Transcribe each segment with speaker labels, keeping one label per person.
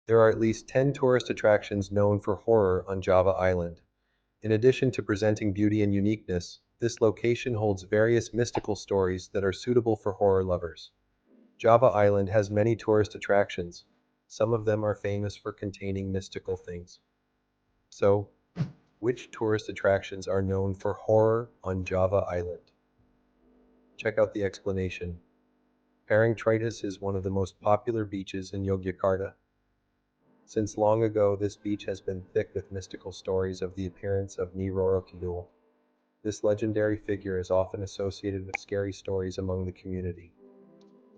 Speaker 1: There are at least 10 tourist attractions known for horror on Java Island. In addition to presenting beauty and uniqueness, this location holds various mystical stories that are suitable for horror lovers. Java Island has many tourist attractions. Some of them are famous for containing mystical things. So, which tourist attractions are known for horror on Java Island? Check out the explanation. Parangtritis is one of the most popular beaches in Yogyakarta. Since long ago, this beach has been thick with mystical stories of the appearance of Nyi Roro Kidul. This legendary figure is often associated with scary stories among the community.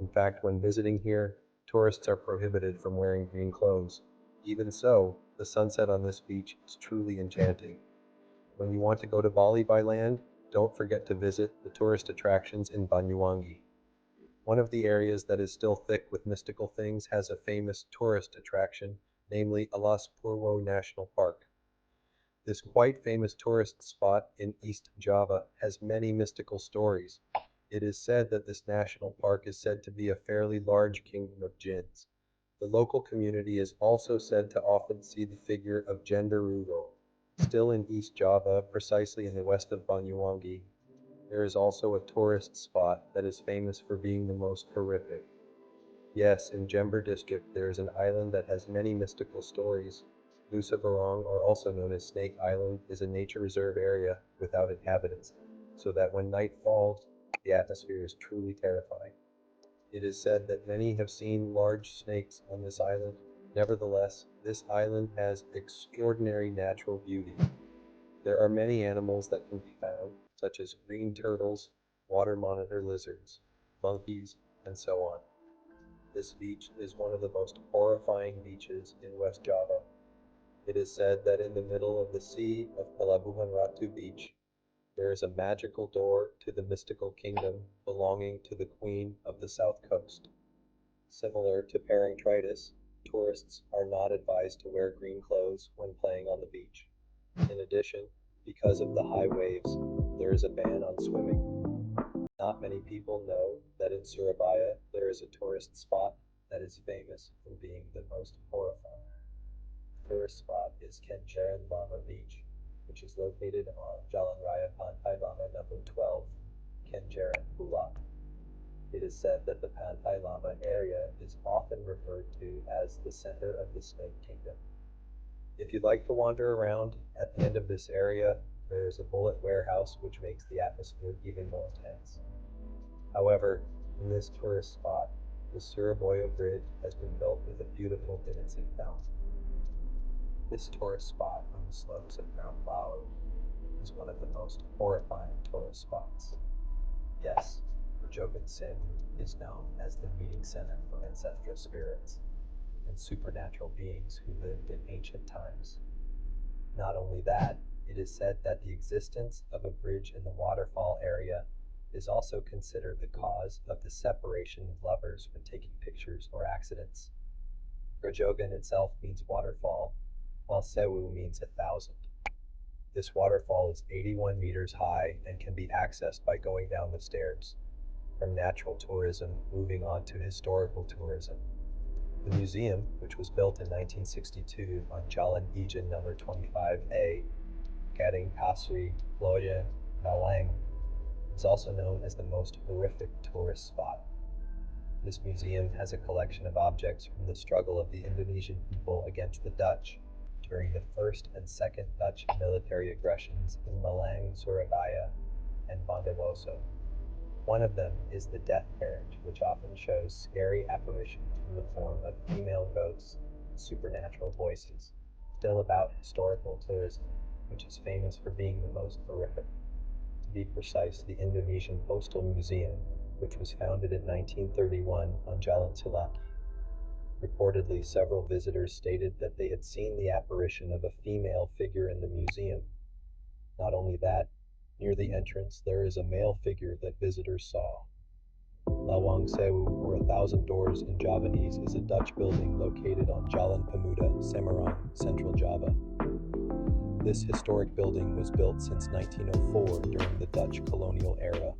Speaker 1: In fact, when visiting here, tourists are prohibited from wearing green clothes. Even so, the sunset on this beach is truly enchanting. When you want to go to Bali by land, don't forget to visit the tourist attractions in Banyuwangi. One of the areas that is still thick with mystical things has a famous tourist attraction, namely Alas Purwo National Park. This quite famous tourist spot in East Java has many mystical stories. It is said that this national park is said to be a fairly large kingdom of jinns. The local community is also said to often see the figure of Genderuwo. Still in East Java, precisely in the west of Banyuwangi, there is also a tourist spot that is famous for being the most horrific. Yes, in Jember district there is an island that has many mystical stories. Nusa Barong, or also known as Snake Island, is a nature reserve area without inhabitants, so that when night falls, the atmosphere is truly terrifying. It is said that many have seen large snakes on this island. Nevertheless, this island has extraordinary natural beauty. There are many animals that can be found, such as green turtles, water monitor lizards, monkeys, and so on. This beach is one of the most horrifying beaches in West Java. It is said that in the middle of the sea of Pelabuhan Ratu Beach, there is a magical door to the mystical kingdom belonging to the Queen of the South Coast. Similar to Parangtritis, tourists are not advised to wear green clothes when playing on the beach. In addition, because of the high waves, there is a ban on swimming. Not many people know that in Surabaya there is a tourist spot that is famous for being the most horrifying. The tourist spot is Kenjeran Lama Beach, which is located on Jalan Raya Pantai Lama number 12, Kenjeran, Bulak. It is said that the Pantai Lama area is often referred to as the center of the Snake Kingdom. If you'd like to wander around, at the end of this area, there is a bullet warehouse which makes the atmosphere even more tense. However, in this tourist spot, the Surabaya Bridge has been built with a beautiful dancing fountain. This tourist spot on the slopes of Mount Lawu is one of the most horrifying tourist spots. Yes, Rajogan Sin is known as the meeting center for ancestral spirits and supernatural beings who lived in ancient times. Not only that, it is said that the existence of a bridge in the waterfall area is also considered the cause of the separation of lovers when taking pictures or accidents. Grojogan itself means waterfall, while Sewu means 1,000. This waterfall is 81 meters high and can be accessed by going down the stairs. From natural tourism, moving on to historical tourism. The museum, which was built in 1962 on Jalan Ijen number 25A, Gading Pasri, Loja, Malang, is also known as the most horrific tourist spot. This museum has a collection of objects from the struggle of the Indonesian people against the Dutch during the First and Second Dutch military aggressions in Malang, Surabaya, and Bondowoso. One of them is the death carriage, which often shows scary apparitions in the form of female ghosts and supernatural voices. Still about historical tourism, which is famous for being the most horrific. To be precise, the Indonesian Postal Museum, which was founded in 1931 on Jalan Silaki. Reportedly, several visitors stated that they had seen the apparition of a female figure in the museum. Not only that, near the entrance there is a male figure that visitors saw. Lawang Sewu, or 1,000 Doors in Javanese, is a Dutch building located on Jalan Pemuda, Semarang, Central Java. This historic building was built since 1904 during the Dutch colonial era.